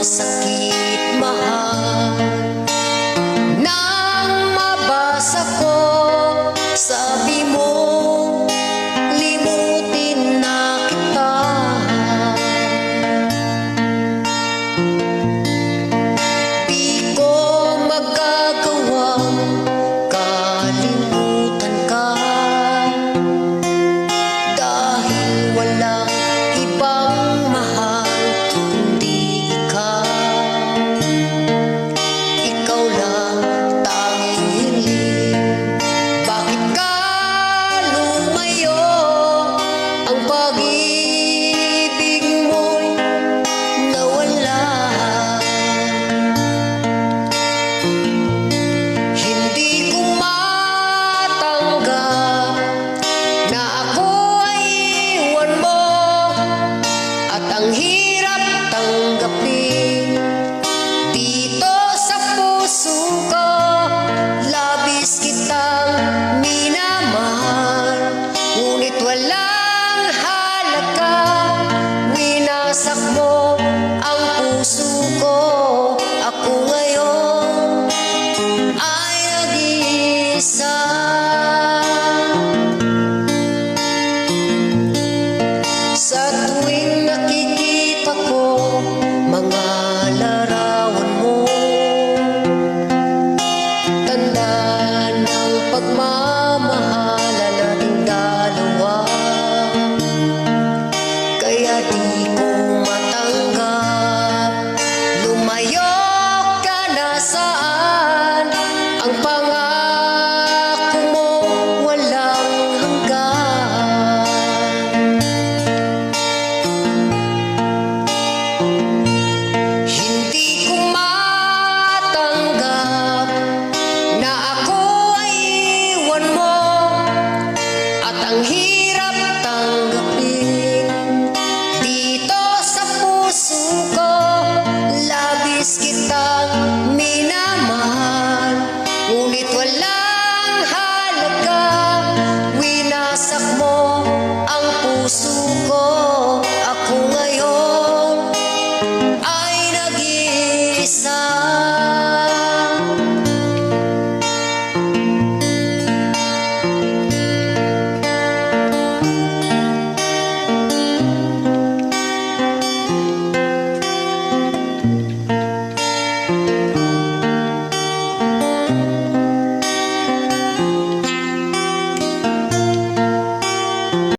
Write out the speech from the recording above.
masakit mahal. Nang mabasa ko, sabi mo, limutin na kita. Di ko magagawang kalimutan ka, dahil walang ibang mahal kundi ikaw. Ikaw lang tanging hiling. Bakit ka lumayo? Ang pag-ibig mo'y nawala. Hindi ko matanggap na ako ay iwan mo, at ang hirap tanggapin. Dito sa puso ko, labis kitang minamahal, ngunit walang halaga. Winasak mo ang puso ko. Ako ngayon ay nag-iisa. Sa tuwing nakikita ko mga larawan mo, tanda ng pagmamahalan nating dalawa. Kaya di ko matanggap, lumayo ka na saan. Ang pangako mo walang hanggan. Hindi ko matanggap na ako ay iwan mo, at ang hirap tanggapin. Dito sa puso ko, labis kitang minamahal, ngunit walang halaga. Winasak mo ang puso ko. Ako ngayon ay nag-iisa.